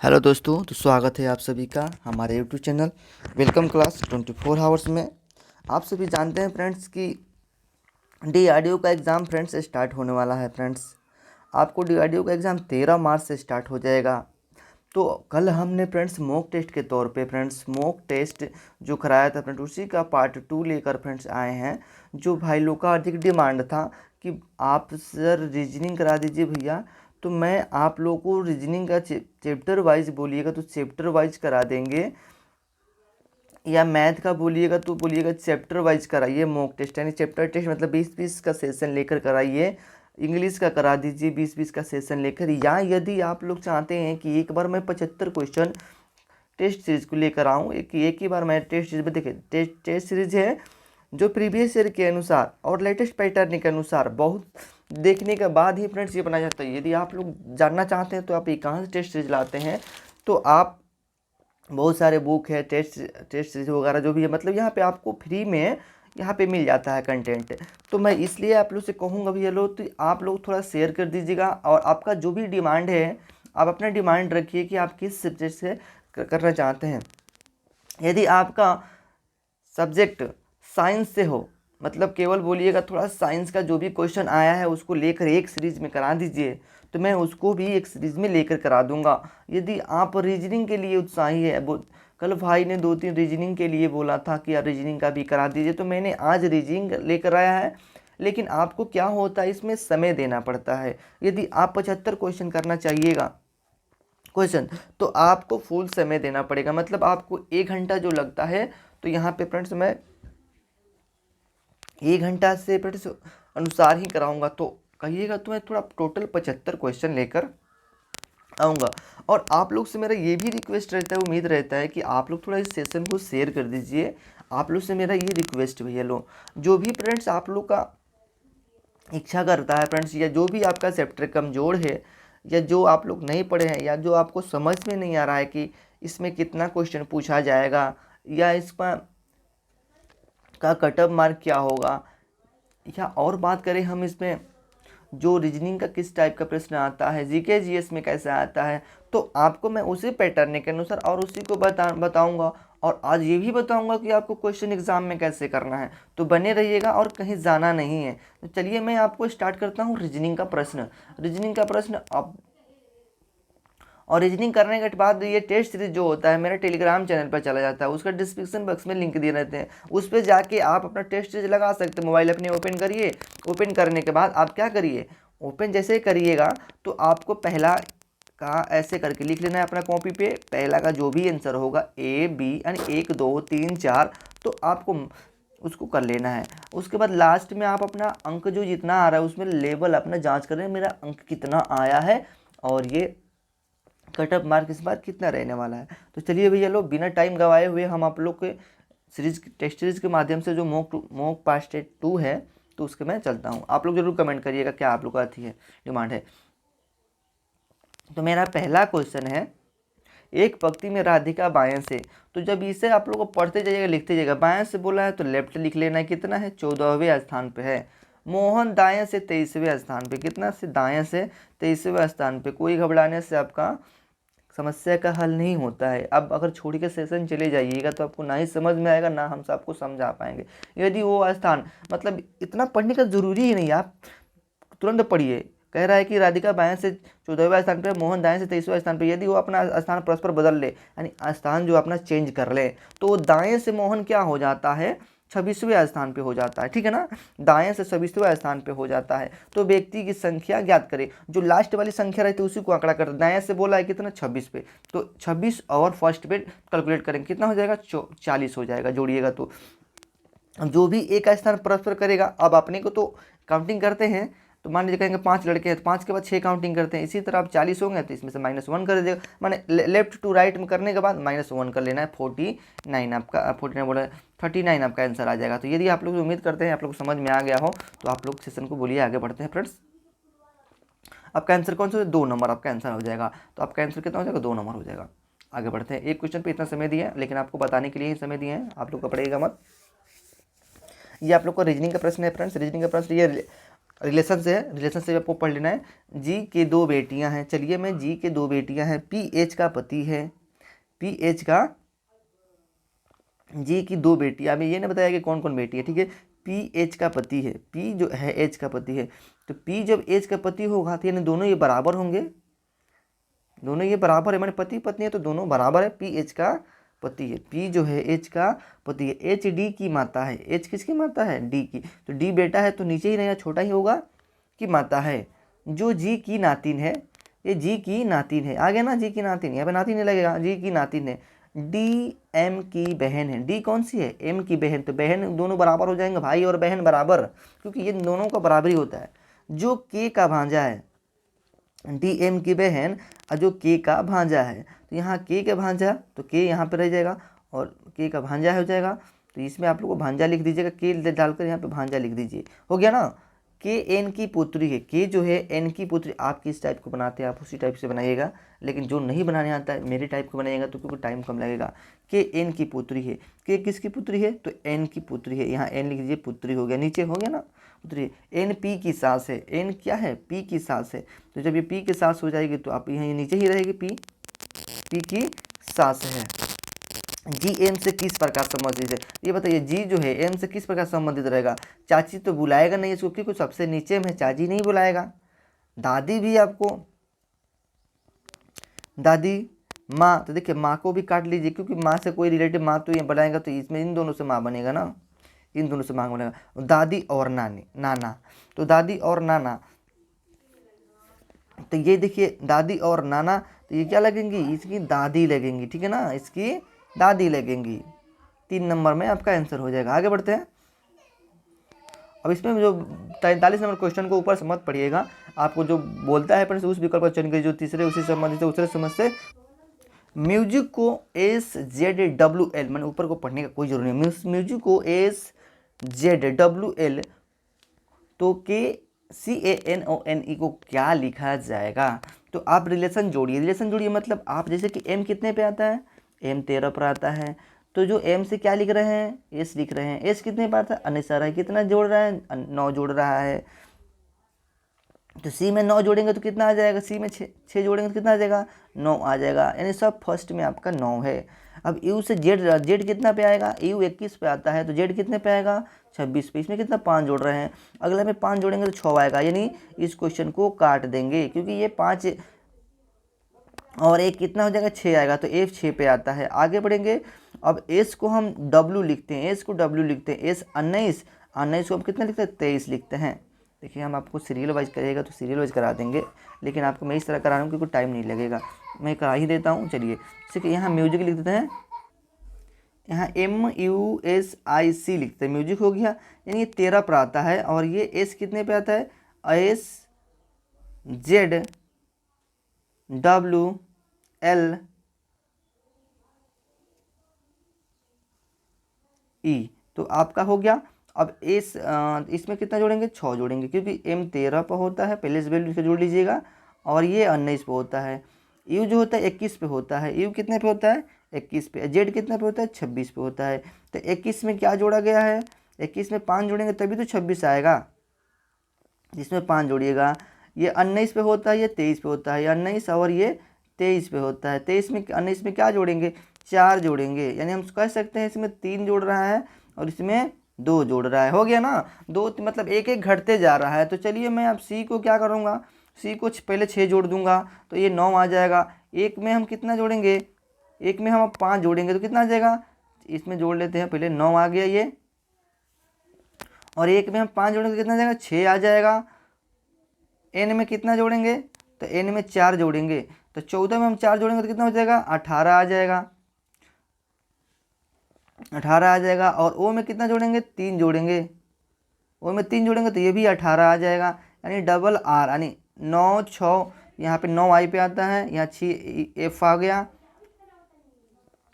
Hello दोस्तों, तो स्वागत है आप सभी का हमारे YouTube channel welcome class 24 hours में। आप सभी जानते हैं फ्रेंड्स कि DRDO का एग्ज़ाम फ्रेंड्स स्टार्ट होने वाला है। फ्रेंड्स आपको DRDO का एग्ज़ाम 13 मार्च से स्टार्ट हो जाएगा। तो कल हमने फ्रेंड्स मॉक टेस्ट के तौर पे फ्रेंड्स मॉक टेस्ट जो कराया था फ्रेंड्स, उसी का पार्ट 2 लेकर फ्रेंड्स आए हैं। जो भाई लोग का अधिक डिमांड था कि आप सर रीजनिंग करा दीजिए भैया, तो मैं आप लोगों को रीजनिंग का चैप्टर वाइज बोलिएगा तो चैप्टर वाइज करा देंगे, या मैथ का बोलिएगा तो बोलिएगा चैप्टर वाइज कराइए मॉक टेस्ट। यानी चैप्टर टेस्ट मतलब 20-20 का सेशन लेकर कराइए। इंग्लिश का करा दीजिए 20-20 का सेशन लेकर, या यदि आप लोग चाहते हैं कि एक बार मैं 75 क्वेश्चन टेस्ट सीरीज को लेकर आऊँ, एक ही बार मैं टेस्ट सीरीज में देखिए, टेस्ट सीरीज है जो प्रीवियस ईयर के अनुसार और लेटेस्ट पैटर्न के अनुसार बहुत देखने के बाद ही फ्रेंड्स ये बनाया जाता है। यदि आप लोग जानना चाहते हैं तो आप ये कहाँ से टेस्ट सीरीज लाते हैं, तो आप बहुत सारे बुक है टेस्ट सीरीज वगैरह जो भी है, मतलब यहाँ पे आपको फ्री में यहाँ पे मिल जाता है कंटेंट। तो मैं इसलिए आप लोग से कहूँगा भैया लोग, तो आप लोग थोड़ा शेयर कर दीजिएगा, और आपका जो भी डिमांड है आप अपना डिमांड रखिए कि आप किस सब्जेक्ट से करना चाहते हैं। यदि आपका सब्जेक्ट साइंस से हो, मतलब केवल बोलिएगा थोड़ा साइंस का जो भी क्वेश्चन आया है उसको लेकर एक सीरीज में करा दीजिए, तो मैं उसको भी एक सीरीज में लेकर करा दूंगा। यदि आप रीजनिंग के लिए उत्साही है, कल भाई ने 2-3 रीजनिंग के लिए बोला था कि यार रीजनिंग का भी करा दीजिए, तो मैंने आज रीजनिंग लेकर आया है। लेकिन आपको क्या होता है, इसमें समय देना पड़ता है। यदि आप 75 क्वेश्चन करना चाहिएगा क्वेश्चन, तो आपको फुल समय देना पड़ेगा, मतलब आपको 1 घंटा जो लगता है, तो यहाँ पे फ्रेंड्स मैं 1 घंटा से फ्रेंड्स अनुसार ही कराऊंगा। तो कहिएगा तो मैं थोड़ा टोटल 75 क्वेश्चन लेकर आऊँगा। और आप लोग से मेरा ये भी रिक्वेस्ट रहता है, उम्मीद रहता है कि आप लोग थोड़ा इस सेशन को शेयर कर दीजिए। आप लोग से मेरा ये रिक्वेस्ट भैया लो, जो भी फ्रेंड्स आप लोग का इच्छा करता है फ्रेंड्स, या जो भी आपका चैप्टर कमज़ोर है, या जो आप लोग नहीं पढ़े हैं, या जो आपको समझ में नहीं आ रहा है कि इसमें कितना क्वेश्चन पूछा जाएगा, या इसका कट ऑफ मार्क क्या होगा, या और बात करें हम इसमें जो रीजनिंग का किस टाइप का प्रश्न आता है, जीके जीएस में कैसा आता है, तो आपको मैं उसी पैटर्न के अनुसार और उसी को बताऊंगा। और आज ये भी बताऊंगा कि आपको क्वेश्चन एग्जाम में कैसे करना है। तो बने रहिएगा और कहीं जाना नहीं है। तो चलिए मैं आपको स्टार्ट करता हूँ रीजनिंग का प्रश्न। रीजनिंग का प्रश्न अब, और रीजनिंग करने के बाद ये टेस्ट सीरीज जो होता है मेरा टेलीग्राम चैनल पर चला जाता है, उसका डिस्क्रिप्शन बॉक्स में लिंक दिए रहते हैं, उस पर जाके आप अपना टेस्ट सीरीज लगा सकते हैं। मोबाइल अपने ओपन करिए, ओपन करने के बाद आप क्या करिए, ओपन जैसे ही करिएगा तो आपको पहला का ऐसे करके लिख लेना है अपना कॉपी पे, पहला का जो भी आंसर होगा A B यानी 1 2 3 4, तो आपको उसको कर लेना है। उसके बाद लास्ट में आप अपना अंक जो जितना आ रहा है उसमें लेवल अपना जांच कर रहे हैं, मेरा अंक कितना आया है और ये कट ऑफ मार्क इस बार कितना रहने वाला है। तो चलिए भैया लोग बिना टाइम गवाए हुए हम आप लोग के सीरीज टेस्ट सीरीज के माध्यम से जो मॉक पास्ट 2 है, तो उसके मैं चलता हूँ। आप लोग जरूर कमेंट करिएगा क्या आप लोग का अथी है, डिमांड है। तो मेरा पहला क्वेश्चन है, एक पंक्ति में राधिका बाएं से, तो जब इसे आप लोग को पढ़ते जाइएगा लिखते जाइएगा, बाएं से बोला है तो लेफ्ट लिख लेना है, कितना है 14वें स्थान पे है। मोहन दाएं से 23वें स्थान पे, कितना से दाएं से 23वें स्थान पे। कोई घबराने से आपका समस्या का हल नहीं होता है। अब अगर छोड़ के सेशन चले जाइएगा तो आपको ना ही समझ में आएगा ना हम सबको समझा पाएंगे। यदि वो स्थान, मतलब इतना पढ़ने का ज़रूरी ही नहीं, आप तुरंत पढ़िए। कह रहा है कि राधिका बाएं से 14वें स्थान पे, मोहन दाएं से 23वें स्थान पे। यदि वो अपना स्थान परस्पर बदल ले, यानी स्थान जो अपना चेंज कर ले, तो दाएं से मोहन क्या हो जाता है, 26वें स्थान पे हो जाता है, ठीक है ना। दाएं से 26वें स्थान पे हो जाता है। तो व्यक्ति की संख्या ज्ञात करें, जो लास्ट वाली संख्या रहती है उसी को आंकड़ा करते। दाएं से बोला है कितना 26 पे, तो 26 और फर्स्ट पे कैलकुलेट करेंगे कितना हो जाएगा 40 हो जाएगा, जोड़िएगा तो। जो भी एक स्थान परस्पर करेगा, अब अपने को तो काउंटिंग करते हैं, तो मान लीजिए कहेंगे 5 लड़के हैं तो 5 के बाद 6 काउंटिंग करते हैं। इसी तरह आप 40 होंगे तो इसमें से -1 कर दीजिएगा, माने लेफ्ट टू राइट में करने के बाद -1 कर लेना है। 49 आपका 49 बोला 39 आपका आंसर आ जाएगा। तो यदि आप लोग उम्मीद करते हैं आप लोग को समझ में आ गया हो, तो आप लोग सेशन को बोलिए आगे बढ़ते हैं फ्रेंड्स। आपका आंसर कौन सा, 2 नंबर आपका आंसर हो जाएगा। तो आपका आंसर कितना हो जाएगा, 2 नंबर हो जाएगा। आगे बढ़ते हैं। एक क्वेश्चन पे इतना समय दिया है, लेकिन आपको बताने के लिए ही समय दिए हैं, आप लोग का पड़ेगा मत। ये आप लोग को रीजनिंग का प्रश्न है फ्रेंड्स। रीजनिंग का प्रश्न ये रिलेशन से है, रिलेशन से आपको पढ़ लेना है। जी के दो बेटियां हैं, चलिए मैं जी के दो बेटियां हैं, पी एच का पति है, पी एच का, जी की दो बेटियां, अभी ये नहीं बताया कि कौन कौन बेटी है, ठीक है। पी एच का पति है, पी जो है एच का पति है, तो पी जब एच का पति होगा तो यानी दोनों ये बराबर होंगे, दोनों ये बराबर है, मैंने पति पत्नी है तो दोनों बराबर है। पी एच का पति है, पी जो है एच का पति है, एच डी की माता है, एच किसकी माता है, डी की, तो डी बेटा है तो नीचे ही रहेगा, छोटा ही होगा कि माता है। जो जी की नातिन है, ये जी की नातिन है, आगे ना जी की नातिन, यहाँ पे नातिन नहीं लगेगा, जी की नातिन है। डी एम की बहन है, डी कौन सी है, एम की बहन, तो बहन दोनों बराबर हो जाएंगे, भाई और बहन बराबर, क्योंकि ये दोनों का बराबरी होता है। जो के का भांजा है, डी एम की बहन और जो के का भांजा है, तो यहाँ के का भांजा, तो के यहाँ पे रह जाएगा और के का भांजा हो जाएगा, तो इसमें आप लोग को भांजा लिख दीजिएगा, के डालकर यहाँ पे भांजा लिख दीजिए, हो गया ना। के एन की पुत्री है, के जो है एन की पुत्री, आप किस टाइप को बनाते हैं आप उसी टाइप से बनाइएगा, लेकिन जो नहीं बनाने आता है मेरे टाइप को बनाइएगा तो क्योंकि टाइम कम लगेगा। के एन की पुत्री है, के किसकी पुत्री है, तो एन की पुत्री है, यहाँ एन लिख दीजिए, पुत्री हो गया, नीचे हो गया ना पुत्री। एन पी की सास है, एन क्या है, पी की सास है, तो जब ये पी की सास हो जाएगी तो आप यहाँ नीचे ही रहेगी, पी पी की सास है। जी एम से किस प्रकार संबंधित है, ये बताइए, जी जो है एम से किस प्रकार संबंधित रहेगा, चाची तो बुलाएगा नहीं इसको क्योंकि सबसे नीचे में चाची नहीं बुलाएगा, दादी भी आपको, दादी, माँ, तो देखिए माँ को भी काट लीजिए क्योंकि माँ से कोई रिलेटिव माँ तो ये बनाएगा तो इसमें इन दोनों से माँ बनेगा ना, इन दोनों से माँ बनेगा। दादी और नानी, नाना, तो दादी और नाना, तो ये देखिए दादी और नाना, तो ये क्या लगेंगी, इसकी दादी लगेंगी, ठीक है ना, इसकी दादी लगेंगी। 3 नंबर में आपका आंसर हो जाएगा। आगे बढ़ते हैं। अब इसमें जो 43 नंबर क्वेश्चन को ऊपर से मत पढ़िएगा, आपको जो बोलता है उस विकल्प का चयन करिए जो तीसरे उसी संबंधित दूसरे समझ से। म्यूजिक को एस जेड डब्ल्यू एल, मैंने ऊपर को पढ़ने का कोई जरूरी नहीं, म्यूजिक को एस जेड डब्ल्यू एल तो के सी A N O N E को क्या लिखा जाएगा, तो आप रिलेशन जोड़िए, रिलेशन जोड़िए मतलब आप जैसे कि एम कितने पे आता है, एम 13 पर आता है, तो जो एम से क्या लिख रहे हैं, एस लिख रहे हैं, एस कितने पर आता है, 19 है, कितना जोड़ रहा है, 9 जोड़ रहा है, तो सी में 9 जोड़ेंगे तो कितना आ जाएगा, सी में 6 जोड़ेंगे तो कितना आ जाएगा, 9 आ जाएगा, यानी सब फर्स्ट में आपका 9 है। अब यू से जेड, जेड कितना पे आएगा, यू 21 पे आता है तो जेड कितने पे आएगा, 26 पे, इसमें कितना 5 जोड़ रहे हैं, अगले में 5 जोड़ेंगे तो 6 आएगा, यानी इस क्वेश्चन को काट देंगे क्योंकि ये 5 और एक कितना हो जाएगा, 6 आएगा, तो एफ 6 पे आता है। आगे बढ़ेंगे। अब एस को हम डब्ल्यू लिखते हैं, एस को डब्ल्यू लिखते हैं, एस 19, 19 को हम कितना लिखते हैं, 23 लिखते हैं। देखिए हम आपको सीरियल वाइज करिएगा तो सीरियल वाइज करा देंगे, लेकिन आपको मैं इस तरह करा रहा हूँ क्योंकि टाइम नहीं लगेगा, मैं करा ही देता हूँ। चलिए जैसे कि यहाँ म्यूजिक लिख देते हैं, यहाँ MUSIC लिखते हैं, म्यूजिक हो गया, यानी ये 13 पर आता है, और ये एस कितने पे आता है, SZWL ई, तो आपका हो गया। अब एस इसमें कितना जोड़ेंगे, 6 जोड़ेंगे क्योंकि एम 13 पर होता है, पहले से वैल्यू जोड़ लीजिएगा, और ये 19 पे होता है। यू जो होता है 21 पे होता है, यू कितने पे होता है, 21 पे। जेड कितने पे होता है, 26 पे होता है। तो 21 में क्या जोड़ा गया है, 21 में 5 जोड़ेंगे तभी तो 26 आएगा, जिसमें 5 जोड़िएगा। ये 19 पे होता है, ये 23 पे होता है, ये 19 और ये 23 पे होता है। 23 में 19 में क्या जोड़ेंगे, 4 जोड़ेंगे, यानी हम कह सकते हैं इसमें 3 जोड़ रहा है और इसमें 2 जोड़ रहा है, हो गया ना। 2 मतलब एक एक घटते जा रहा है। तो चलिए मैं अब सी को क्या करूँगा, सी को पहले 6 जोड़ दूंगा तो ये 9 आ जाएगा। एक में हम कितना जोड़ेंगे, एक में हम अब 5 जोड़ेंगे तो कितना आ जाएगा, इसमें जोड़ लेते हैं, पहले 9 आ गया ये, और एक में हम 5 जोड़ेंगे तो कितना आ जाएगा, 6 आ जाएगा। एन में कितना जोड़ेंगे, तो एन में 4 जोड़ेंगे, तो 14 में हम 4 जोड़ेंगे तो कितना हो जाएगा, 18 आ जाएगा, 18 आ जाएगा। और ओ में कितना जोड़ेंगे, 3 जोड़ेंगे, ओ में 3 जोड़ेंगे तो ये भी 18 आ जाएगा, यानी डबल आर, यानी 9 6, यहाँ पे 9 आई पे आता है, यहाँ 6 एफ आ गया,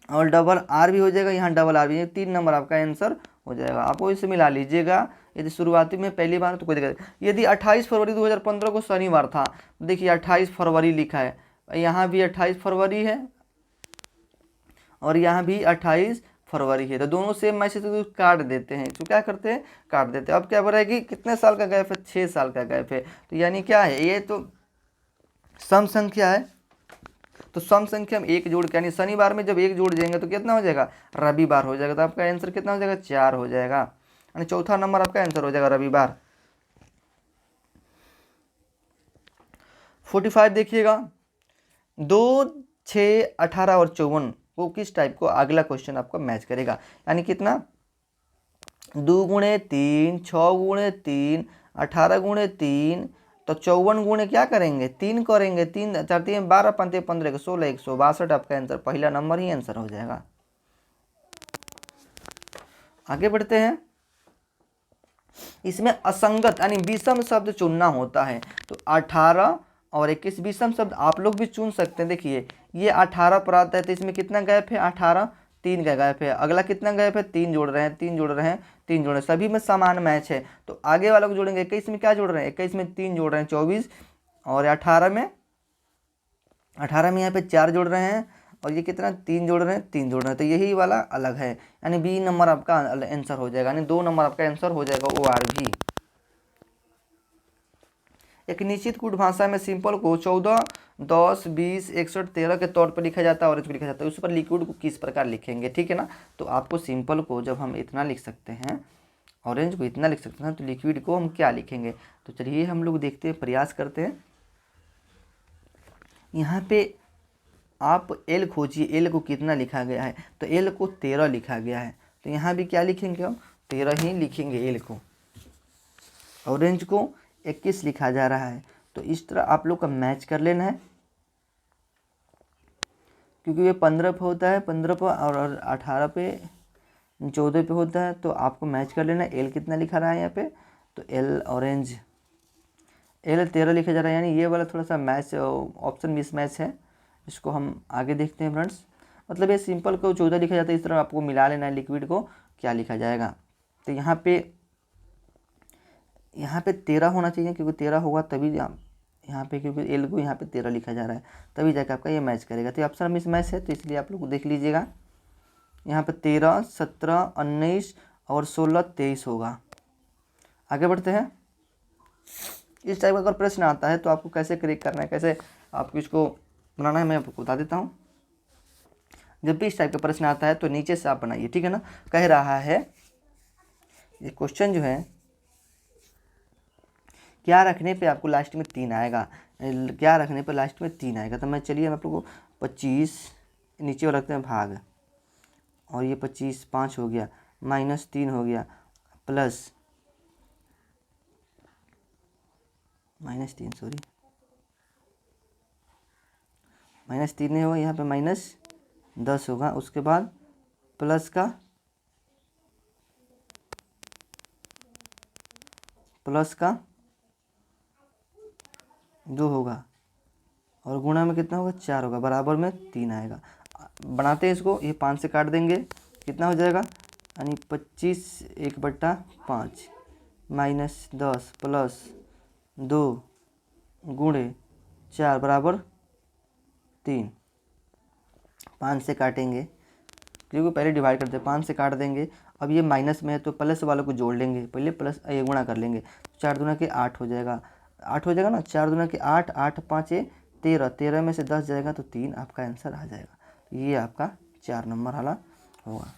और डबल आर भी हो जाएगा, यहाँ डबल आर भी, 3 नंबर आपका आंसर हो जाएगा। आपको इसे मिला लीजिएगा, यदि शुरुआती में पहली बार तो कोई दिक्कत नहीं। यदि 28 फरवरी 2015 को शनिवार था, देखिए 28 फरवरी लिखा है, यहाँ भी 28 फरवरी है और यहाँ भी 28 फरवरी है, तो दोनों सेम मैच है तो काट देते हैं। तो क्या करते हैं, काट देते हैं। अब क्या बढ़ेगी, कितने साल का गैप है, 6 साल का गैप है। तो यानी क्या है, ये तो सम संख्या है, तो सम संख्या में एक जोड़ के, यानी शनिवार में जब एक जोड़ देंगे तो कितना हो जाएगा, रविवार हो जाएगा। तो आपका आंसर कितना हो जाएगा, 4 हो जाएगा, यानी चौथा नंबर आपका आंसर हो जाएगा रविवार। 45 देखिएगा, 2, 6, 18 और 54 वो किस टाइप को, अगला क्वेश्चन आपको मैच करेगा। यानी कितना, 2 गुणे 3, 6 गुणे 3, 18 गुणे 3, तो 54 गुणे क्या करेंगे, 3 करेंगे, 3 4 3 12 5 15 16 162 आपका आंसर, पहला नंबर ही आंसर हो जाएगा। आगे बढ़ते हैं। इसमें असंगत यानी विषम शब्द चुनना होता है। तो 18 और 21 विषम शब्द आप लोग भी चुन सकते हैं। देखिए ये 18 पर आता है, तो इसमें कितना गैप है, 18, 3 का गैप है। अगला कितना गैप है, 3 जोड़ रहे हैं, 3 जोड़ रहे हैं, 3 जोड़ रहे हैं, सभी में समान मैच है। तो आगे वाला को जोड़ेंगे, 21 में क्या जोड़ रहे हैं, 21 में 3 जोड़ रहे हैं, 24, और 18 में यहाँ पे 4 जोड़ रहे हैं, और ये कितना, 3 जोड़ रहे हैं, 3 जोड़ रहे हैं, तो यही वाला अलग है। यानी बी नंबर आपका आंसर हो जाएगा, यानी 2 नंबर आपका आंसर हो जाएगा OR भी। एक निश्चित कूट भाषा में सिंपल को 14, 10, 20, 61, 13 के तौर पर लिखा जाता है, ऑरेंज को लिखा जाता है। उस पर लिक्विड को किस प्रकार लिखेंगे, ठीक है ना। तो आपको सिंपल को जब हम इतना लिख सकते हैं, ऑरेंज को इतना लिख सकते हैं, तो लिक्विड को हम क्या लिखेंगे। तो चलिए हम लोग देखते हैं, प्रयास करते हैं। यहाँ पे आप एल खोजिए, एल को कितना लिखा गया है, तो एल को 13 लिखा गया है। तो यहाँ भी क्या लिखेंगे, हम 13 ही लिखेंगे एल को। ऑरेंज को 21 लिखा जा रहा है, तो इस तरह आप लोग का मैच कर लेना है, क्योंकि ये 15 पे होता है, 15 पे, और 18 पे, 14 पे होता है। तो आपको मैच कर लेना है। एल कितना लिखा रहा है यहाँ पे, तो एल ऑरेंज, एल 13 लिखा जा रहा है, यानी ये वाला थोड़ा सा मैच ऑप्शन मिसमैच है। इसको हम आगे देखते हैं फ्रेंड्स। मतलब ये सिंपल को 14 लिखा जाता है, इस तरह आपको मिला लेना है लिक्विड को, क्या लिखा जाएगा। तो यहाँ पे 13 होना चाहिए, क्योंकि 13 होगा तभी यहाँ पे, क्योंकि एल को यहाँ पे 13 लिखा जा रहा है, तभी जाकर आपका ये मैच करेगा। तो ऑप्शन मिसमैच है, तो इसलिए आप लोग देख लीजिएगा। यहाँ पे 13, 17, 19 और 16, 23 होगा। आगे बढ़ते हैं। इस टाइप का अगर प्रश्न आता है तो आपको कैसे करेक्ट करना है, कैसे आपको इसको बनाना है, मैं आपको बता देता हूँ। जब भी इस टाइप का प्रश्न आता है तो नीचे से आप बनाइए, ठीक है ना। कह रहा है ये क्वेश्चन जो है, क्या रखने पे आपको लास्ट में 3 आएगा, क्या रखने पे लास्ट में 3 आएगा। तो मैं चलिए आप लोगों को 25 नीचे रखते हैं भाग, और ये 25 5 हो गया, -3 हो गया, प्लस -3 सॉरी -3 नहीं होगा, यहाँ पे -10 होगा। उसके बाद प्लस का दो होगा, और गुणा में कितना होगा, 4 होगा, बराबर में 3 आएगा। बनाते हैं इसको, ये 5 से काट देंगे, कितना हो जाएगा, यानी 25 1/5 -10 प्लस 2 गुणे 4 बराबर 3। 5 से काटेंगे, क्योंकि पहले डिवाइड करते हैं, 5 से काट देंगे। अब ये माइनस में है तो प्लस वालों को जोड़ लेंगे, पहले प्लस ये गुणा कर लेंगे। 4 दूना के 8 हो जाएगा, 8 हो जाएगा ना, 4 दूना के 8, 8 5 13, 13 में से 10 जाएगा तो 3 आपका आंसर आ जाएगा। ये आपका 4 नंबर वाला होगा।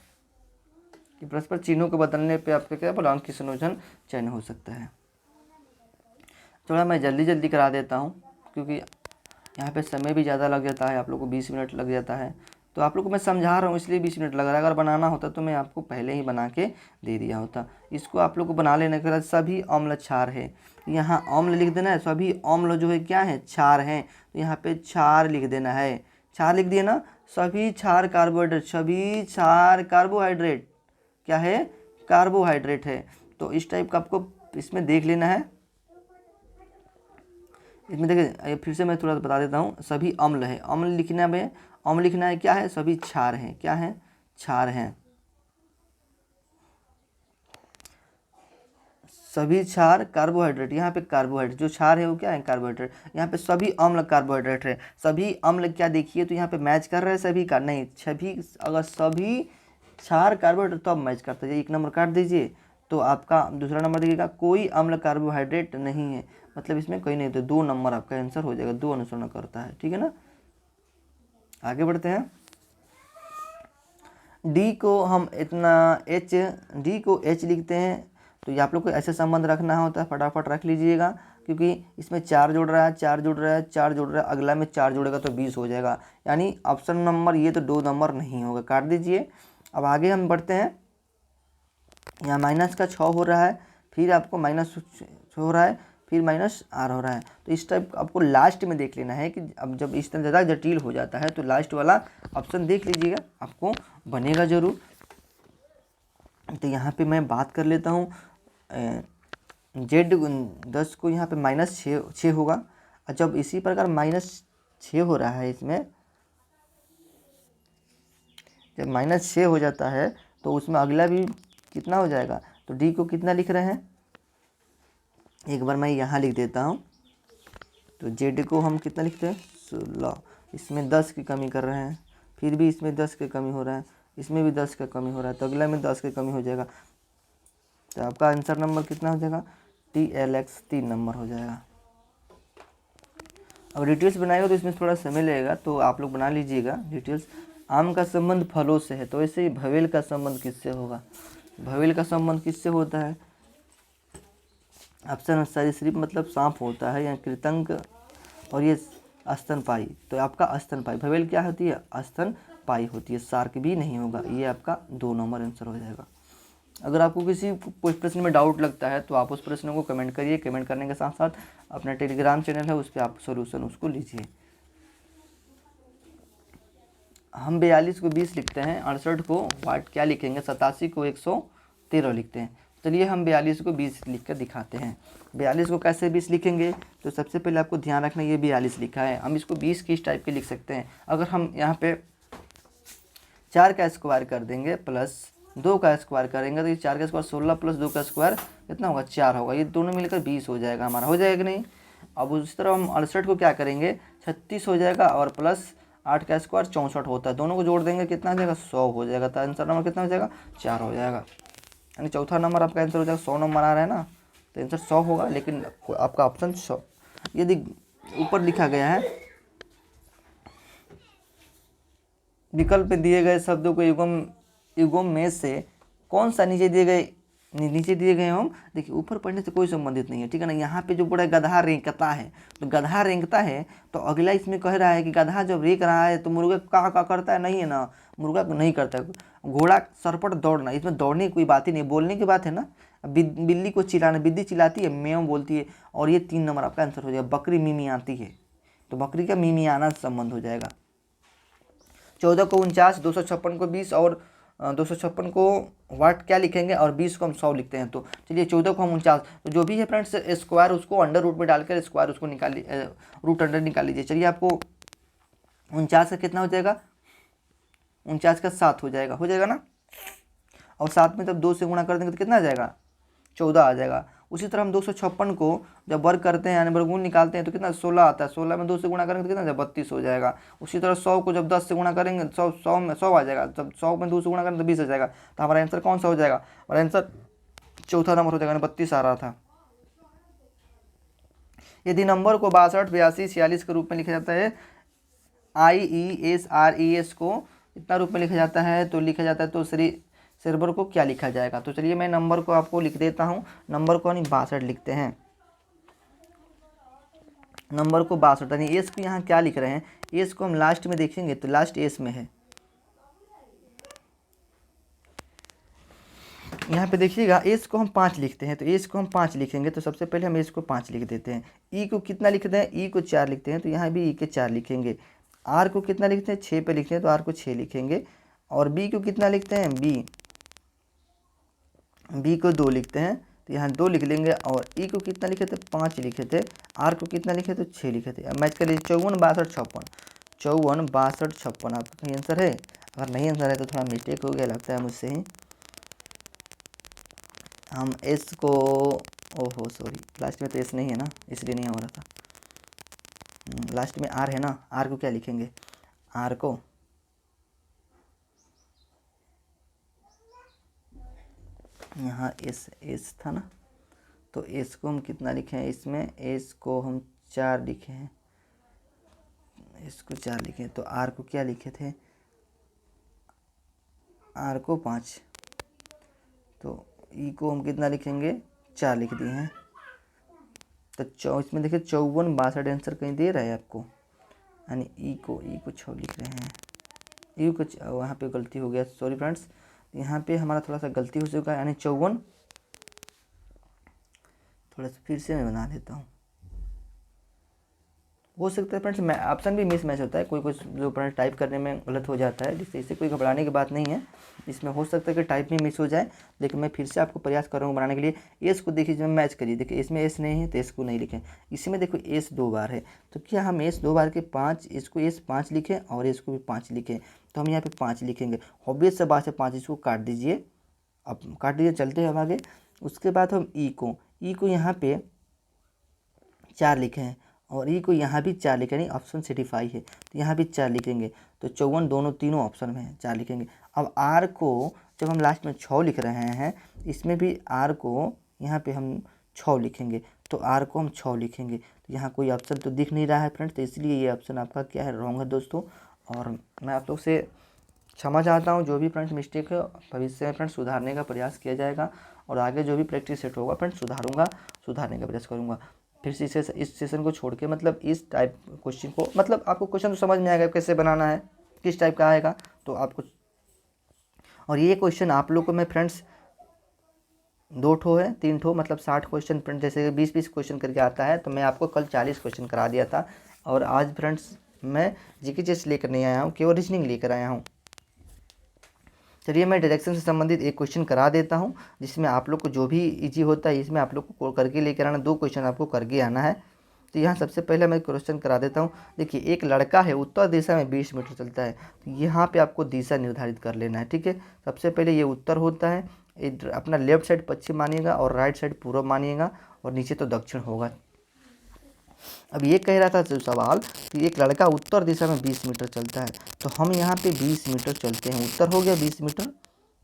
कि परस्पर चिन्हों को बदलने पे आपका क्या बोला, अंक की संयोजन चयन हो सकता है। थोड़ा मैं जल्दी करा देता हूँ, क्योंकि यहाँ पे समय भी ज़्यादा लग जाता है, आप लोग को 20 मिनट लग जाता है। तो आप लोग को मैं समझा रहा हूँ इसलिए 20 मिनट लग रहा है। अगर बनाना होता तो मैं आपको पहले ही बना के दे दिया होता। इसको आप लोग को बना लेने के बाद सभी अम्ल क्षार है, यहाँ अम्ल लिख देना है। सभी अम्ल जो है क्या है, क्षार हैं, तो यहाँ पे क्षार लिख देना है। क्षार लिख दिए ना। सभी क्षार कार्बोहाइड्रेट, सभी क्षार कार्बोहाइड्रेट क्या है, कार्बोहाइड्रेट है। तो इस टाइप का आपको इसमें देख लेना है। इसमें देखिए फिर से मैं थोड़ा बता देता हूँ। सभी अम्ल है, अम्ल लिखना है, अम्ल लिखना है क्या है, सभी क्षार हैं, क्या है, क्षार हैं। सभी क्षार कार्बोहाइड्रेट, यहाँ पे कार्बोहाइड्रेट जो क्षार है वो क्या है, कार्बोहाइड्रेट। यहाँ पे सभी अम्ल कार्बोहाइड्रेट है। सभी अम्ल क्या देखिए, तो यहाँ पे मैच कर रहा है सभी का, नहीं सभी, अगर सभी क्षार कार्बोहाइड्रेट तो आप मैच करते जाइए, 1 नंबर काट दीजिए तो आपका दूसरा नंबर देखिएगा कोई अम्ल कार्बोहाइड्रेट नहीं है, मतलब इसमें कोई नहीं, तो 2 नंबर आपका आंसर हो जाएगा, 2 अनुसरण करता है, ठीक है ना। आगे बढ़ते हैं। डी को हम इतना एच, डी को एच लिखते हैं, तो ये आप लोग को ऐसे संबंध रखना होता है, फटाफट रख लीजिएगा, क्योंकि इसमें 4 जुड़ रहा है, 4 जुड़ रहा है, 4 जुड़ रहा है, अगला में 4 जुड़ेगा तो 20 हो जाएगा, यानी ऑप्शन नंबर ये तो 2 नंबर नहीं होगा, काट दीजिए। अब आगे हम बढ़ते हैं। यहाँ माइनस का 6 हो रहा है, फिर आपको माइनस हो रहा है, फिर माइनस आर हो रहा है, तो इस टाइप आपको लास्ट में देख लेना है कि अब जब इस तरह ज़्यादा जटिल हो जाता है तो लास्ट वाला ऑप्शन देख लीजिएगा, आपको बनेगा ज़रूर। तो यहाँ पे मैं बात कर लेता हूँ, Z10 को यहाँ पे -6 होगा, और जब इसी प्रकार -6 हो रहा है इसमें, जब -6 हो जाता है तो उसमें अगला भी कितना हो जाएगा, तो डी को कितना लिख रहे हैं, एक बार मैं यहाँ लिख देता हूँ। तो जेड को हम कितना लिखते हैं 16, इसमें 10 की कमी कर रहे हैं, फिर भी इसमें 10 की कमी हो रहा है, इसमें भी 10 का कमी हो रहा है, तो अगला में 10 की कमी हो जाएगा, तो आपका आंसर नंबर कितना हो जाएगा, TLX 3 नंबर हो जाएगा। अब डिटेल्स बनाएगा तो इसमें थोड़ा समय लगेगा, तो आप लोग बना लीजिएगा डिटेल्स। आम का संबंध फलों से है, तो ऐसे ही भवेल का संबंध किससे होगा, भवेल का संबंध किससे होता है, ऑप्शन सरीसृप मतलब सांप होता है, या कृतंक, और ये स्तनपाई, तो आपका स्तनपाई, भवेल क्या होती है, स्तनपाई होती है, शार्क भी नहीं होगा, ये आपका 2 नंबर आंसर हो जाएगा। अगर आपको किसी प्रश्न में डाउट लगता है तो आप उस प्रश्न को कमेंट करिए, कमेंट करने के साथ साथ अपना टेलीग्राम चैनल है उस पर आप सोल्यूशन उसको लीजिए। हम 42 को 20 लिखते हैं, 68 को वाट क्या लिखेंगे, 87 को 113 लिखते हैं। चलिए हम 42 को 20 लिख कर दिखाते हैं। 42 को कैसे 20 लिखेंगे, तो सबसे पहले आपको ध्यान रखना ये 42 लिखा है, हम इसको 20 किस टाइप के लिख सकते हैं, अगर हम यहाँ पे 4 का स्क्वायर कर देंगे प्लस 2 का स्क्वायर करेंगे, तो ये 4 का स्क्वायर 16 प्लस 2 का स्क्वायर कितना होगा, 4 होगा, ये दोनों मिलकर 20 हो जाएगा हमारा, हो जाएगा कि नहीं। अब उस तरह हम 68 को क्या करेंगे, 36 हो जाएगा, और प्लस 8 का स्क्वायर 64 होता है, दोनों को जोड़ देंगे कितना हो जाएगा, 100 हो जाएगा, तो आंसर नंबर कितना हो जाएगा, 4 हो जाएगा, यानी चौथा नंबर आपका आंसर हो जाएगा। 100 नंबर आ रहा है ना, तो आंसर 100 होगा, लेकिन आपका ऑप्शन 100 यदि ऊपर लिखा गया है विकल्प में दिए गए शब्दों को युगम में से कौन सा नीचे दिए गए हम, देखिए ऊपर पढ़ने से कोई संबंधित नहीं है, ठीक है ना। यहाँ पे जो बड़ा गधा रेंकता है, तो गधा रेंकता है, तो अगला इसमें कह रहा है कि गधा जब रेंक रहा है तो मुर्गा का करता है, नहीं है ना, मुर्गा नहीं करता है। घोड़ा सरपट दौड़ना, इसमें दौड़ने की कोई बात ही नहीं, बोलने की बात है ना। बिल्ली को चिल्लाना, बिल्ली चिल्लाती है, म्याऊं बोलती है, और ये 3 नंबर आपका आंसर हो जाएगा। बकरी मिमी आती है, तो बकरी का मिमी आना संबंध हो जाएगा। 14 को 49, 256 को 20, और 256 को वाट क्या लिखेंगे, और 20 को हम 100 लिखते हैं। तो चलिए 14 को हम 49, तो जो भी है फ्रेंड्स स्क्वायर उसको अंडर रूट में डालकर स्क्वायर उसको निकाल रूट अंडर निकाल लीजिए। चलिए आपको 49 का कितना हो जाएगा, 49 का 7 हो जाएगा ना, और 7 में जब 2 से गुणा कर देंगे तो कितना आ जाएगा, 14 आ जाएगा। उसी तरह हम 256 को जब वर्ग करते हैं यानी वर्गमूल निकालते हैं तो कितना 16 आता है, 16 में 2 से गुणा करेंगे तो कितना 32 हो जाएगा। उसी तरह 100 को जब 10 से गुणा करेंगे 100 में 100 आ जाएगा, जब 100 में 2 से गुणा करेंगे तो 20 आ जाएगा। तो हमारा आंसर कौन सा हो जाएगा, हमारा आंसर चौथा नंबर हो जाएगा, 32 आ रहा था। यदि नंबर को 62, 82, 46 के रूप में लिखा जाता है, IESRES को इतना रूप में लिखा जाता है, तो लिखा जाता है तो सर्वर को क्या लिखा जाएगा। तो चलिए मैं नंबर को आपको लिख देता हूँ, नंबर को नहीं 62 लिखते हैं, नंबर को 62, यानी एस को यहाँ क्या लिख रहे हैं, एस को हम लास्ट में देखेंगे तो लास्ट एस में है, यहाँ पे देखिएगा एस को हम 5 लिखते हैं, तो एस को हम 5 लिखेंगे, तो सबसे पहले हम एस को 5 लिख देते हैं। ई को कितना लिखते हैं, ई को 4 लिखते हैं, तो यहाँ भी ई के 4 लिखेंगे। आर को कितना लिखते हैं, 6 पे लिखते हैं, तो आर को 6 लिखेंगे। और बी को कितना लिखते हैं, बी को 2 लिखते हैं, तो यहाँ 2 लिख लेंगे। और ई को कितना लिखे थे, 5 लिखे थे। आर को कितना लिखे थे, 6 लिखे थे। अब मैच कर लीजिए 54, 62, 54, 62, 56 आपका कहीं आंसर है। अगर नहीं आंसर है तो थोड़ा मिस्टेक हो गया लगता है मुझसे ही। हम एस को, ओहो सॉरी, लास्ट में तो एस नहीं है ना, इसलिए नहीं हो रहा था। लास्ट में आर है ना, आर को क्या लिखेंगे, आर को यहाँ एस था ना, तो एस को हम कितना लिखे हैं इसमें, एस को हम 4 लिखे हैं, इसको 4 लिखे हैं। तो आर को क्या लिखे थे, आर को 5, तो ई को हम कितना लिखेंगे, 4 लिख दिए हैं। तो इसमें देखिए 54 62 आंसर कहीं दे रहा है आपको, यानी ई को 6 लिख रहे हैं। ई को वहाँ पे गलती हो गया, सॉरी फ्रेंड्स, यहाँ पे हमारा थोड़ा सा गलती हो चुका है, यानी 54, थोड़ा सा फिर से मैं बना देता हूँ। हो सकता है फ्रेंड्स मैं ऑप्शन भी मिस मैच होता है, कोई जो फ्रेंड्स टाइप करने में गलत हो जाता है, जिससे इससे कोई घबराने की बात नहीं है। इसमें हो सकता है कि टाइप में मिस हो जाए, लेकिन मैं फिर से आपको प्रयास कर रहा हूँ बनाने के लिए। एस को देखिए जब मैच करिए, देखिए इसमें एस नहीं है तो एस को नहीं लिखें, इसमें देखो एस 2 बार है, तो क्या हम एस 2 बार के 5, इसको एस 5 लिखें और एस को भी 5 लिखें, तो हम यहाँ पे 5 लिखेंगे। ऑब्वियस सा बात है 5, इसको काट दीजिए, अब काट दीजिए, चलते हैं हम आगे। उसके बाद हम ई को यहाँ पे 4 लिखे हैं और ई को यहाँ भी 4 लिखे, यानी ऑप्शन सेटिफाई है, तो यहाँ भी 4 लिखेंगे। तो 54 तीनों ऑप्शन में है, 4 लिखेंगे। अब आर को जब हम लास्ट में 6 लिख रहे हैं, इसमें भी आर को यहाँ पे हम 6 लिखेंगे, तो आर को हम 6 लिखेंगे। तो यहाँ कोई ऑप्शन तो दिख नहीं रहा है फ्रेंड्स, तो इसलिए ये ऑप्शन आपका क्या है, रॉन्ग है दोस्तों। और मैं आप लोग से क्षमा चाहता हूँ, जो भी फ्रेंड्स मिस्टेक है भविष्य में फ्रेंड्स सुधारने का प्रयास किया जाएगा, और आगे जो भी प्रैक्टिस सेट होगा फ्रेंड्स सुधारने का प्रयास करूँगा। फिर से इस सेशन को छोड़ के, मतलब इस टाइप क्वेश्चन को, मतलब आपको क्वेश्चन तो समझ में आएगा कैसे बनाना है, किस टाइप का आएगा, तो आपको। और ये क्वेश्चन आप लोग को मैं फ्रेंड्स 2 ठो है, 3 ठो, मतलब 60 क्वेश्चन फ्रेंड्स, जैसे 20-20 क्वेश्चन करके आता है, तो मैं आपको कल 40 क्वेश्चन करा दिया था। और आज फ्रेंड्स मैं जीके चेस लेकर नहीं आया हूँ, केवल रीजनिंग लेकर आया हूँ। चलिए मैं डायरेक्शन से संबंधित एक क्वेश्चन करा देता हूं, जिसमें आप लोग को जो भी इजी होता है इसमें आप लोग को करके लेकर आना, 2 क्वेश्चन आपको करके आना है। तो यहाँ सबसे पहले मैं क्वेश्चन करा देता हूं। देखिए एक लड़का है, उत्तर दिशा में 20 मीटर चलता है, तो यहाँ पे आपको दिशा निर्धारित कर लेना है, ठीक है। सबसे पहले ये उत्तर होता है, अपना लेफ्ट साइड पश्चिम मानिएगा और राइट साइड पूर्व मानिएगा, और नीचे तो दक्षिण होगा। अब ये कह रहा था जो सवाल कि एक लड़का उत्तर दिशा में 20 मीटर चलता है, तो हम यहाँ पे 20 मीटर चलते हैं, उत्तर हो गया 20 मीटर,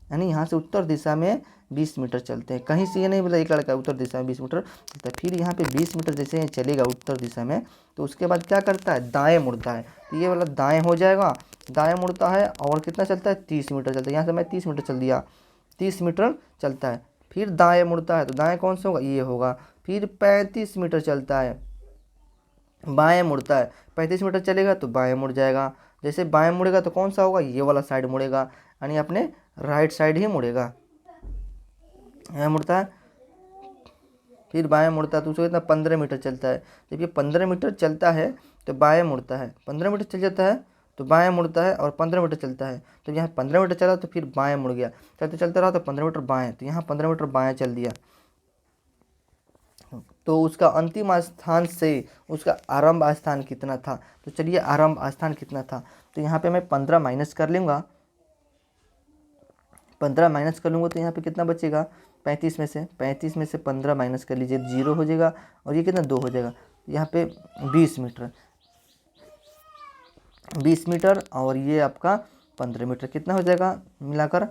यानी यहाँ से उत्तर दिशा में 20 मीटर चलते हैं। कहीं से ये नहीं बोला एक लड़का उत्तर दिशा में 20 मीटर चलता है। फिर यहाँ पे 20 मीटर जैसे चलेगा उत्तर दिशा में, तो उसके बाद क्या करता है, दाएँ मुड़ता है, तो ये वाला दाएँ हो जाएगा, दाएँ मुड़ता है, और कितना चलता है, 30 मीटर चलता है। यहाँ से मैं 30 मीटर चल दिया, 30 मीटर चलता है। फिर दाएँ मुड़ता है, तो दाएँ कौन सा होगा, ये होगा। फिर 35 मीटर चलता है, बाएं मुड़ता है, 35 मीटर चलेगा तो बाएं मुड़ जाएगा। जैसे बाएं मुड़ेगा तो कौन सा होगा, ये वाला साइड मुड़ेगा, यानी अपने राइट साइड ही मुड़ेगा। यहाँ मुड़ता है, फिर बाएं मुड़ता है, तो उसको कितना 15 मीटर चलता है। जब ये 15 मीटर चलता है तो बाएं मुड़ता है, 15 मीटर चल जाता है तो बाएं मुड़ता है, और 15 मीटर चलता है, तो यहाँ 15 मीटर चला तो फिर बाएं मुड़ गया, चलते चलते रहा तो 15 मीटर बाएं, तो यहाँ 15 मीटर बाएं चल दिया। तो उसका अंतिम स्थान से उसका आरंभ स्थान कितना था, तो चलिए आरंभ स्थान कितना था, तो यहाँ पे मैं 15 माइनस कर लूँगा, 15 माइनस कर लूँगा तो यहाँ पे कितना बचेगा, 35 में से 15 माइनस कर लीजिए, 0 हो जाएगा, और ये कितना 2 हो जाएगा। यहाँ पे 20 मीटर और ये आपका 15 मीटर, कितना हो जाएगा मिलाकर,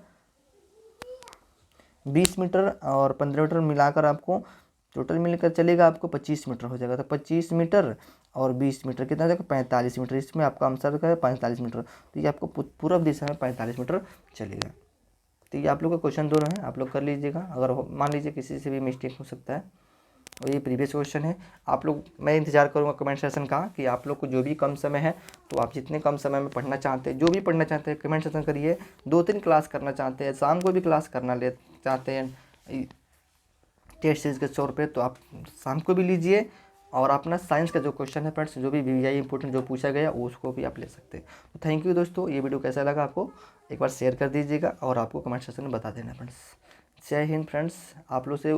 20 मीटर और 15 मीटर मिलाकर आपको टोटल मिलकर चलेगा आपको 25 मीटर हो जाएगा। तो 25 मीटर और 20 मीटर कितना हो जाएगा, 45 मीटर। इसमें आपका आंसर का है 45 मीटर, तो ये आपको पूर्व दिशा में 45 मीटर चलेगा। तो ये आप लोग का क्वेश्चन दोनों है, आप लोग कर लीजिएगा, अगर मान लीजिए किसी से भी मिस्टेक हो सकता है। और ये प्रीवियस क्वेश्चन है, आप लोग, मैं इंतजार करूँगा कमेंट सेशन का कि आप लोग को जो भी कम समय है, तो आप जितने कम समय में पढ़ना चाहते हैं, जो भी पढ़ना चाहते हैं कमेंट सेशन करिए। 2-3 क्लास करना चाहते हैं, शाम को भी क्लास करना चाहते हैं टेस्ट सीरीज के तौर पे, तो आप शाम को भी लीजिए। और अपना साइंस का जो क्वेश्चन है फ्रेंड्स, जो भी वीआई इंपॉर्टेंट जो पूछा गया उसको भी आप ले सकते हैं। तो थैंक यू दोस्तों, ये वीडियो कैसा लगा आपको एक बार शेयर कर दीजिएगा, और आपको कमेंट सेक्शन में बता देना फ्रेंड्स। जय हिंद फ्रेंड्स। आप लोग से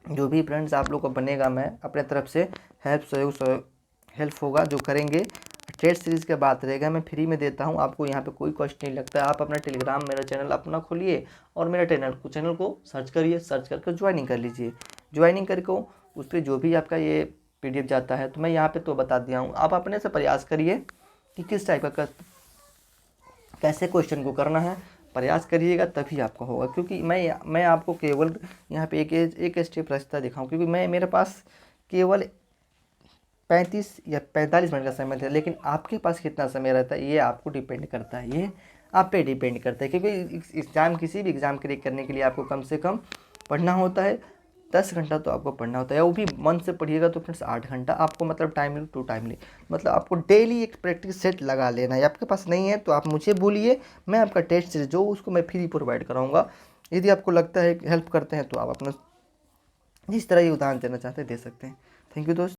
जो भी फ्रेंड्स आप लोग को बनेगा, मैं अपने तरफ से हेल्प होगा जो करेंगे। टेस्ट सीरीज़ के बात रहेगा, मैं फ्री में देता हूं आपको, यहाँ पे कोई कॉस्ट नहीं लगता है। आप अपना टेलीग्राम मेरा चैनल अपना खोलिए और मेरा चैनल को सर्च करिए, सर्च करके ज्वाइनिंग कर लीजिए। ज्वाइनिंग करके उस पर जो भी आपका ये PDF जाता है, तो मैं यहाँ पे तो बता दिया हूँ, आप अपने से प्रयास करिए कि किस टाइप का कैसे क्वेश्चन को करना है। प्रयास करिएगा तभी आपको होगा। क्योंकि मैं आपको केवल यहाँ पे एक स्टेप रास्ता दिखाऊँ, क्योंकि मेरे पास केवल 35 या 45 मिनट का समय था, लेकिन आपके पास कितना समय रहता है ये आपको डिपेंड करता है, ये आप पे डिपेंड करता है। क्योंकि एग्ज़ाम, किसी भी एग्ज़ाम क्रैक करने के लिए आपको कम से कम पढ़ना होता है 10 घंटा, तो आपको पढ़ना होता है। वो भी मन से पढ़िएगा तो फ्रेंड्स 8 घंटा आपको, मतलब टाइमली टू टाइमली, मतलब आपको डेली एक प्रैक्टिस सेट लगा लेना है। आपके पास नहीं है तो आप मुझे बोलिए, मैं आपका टेस्ट सीरीज जो उसको मैं फ्री प्रोवाइड कराऊंगा। यदि आपको लगता है कि हेल्प करते हैं तो आप अपना जिस तरह ये उदाहरण देना चाहते हैं दे सकते हैं। थैंक यू दोस्त।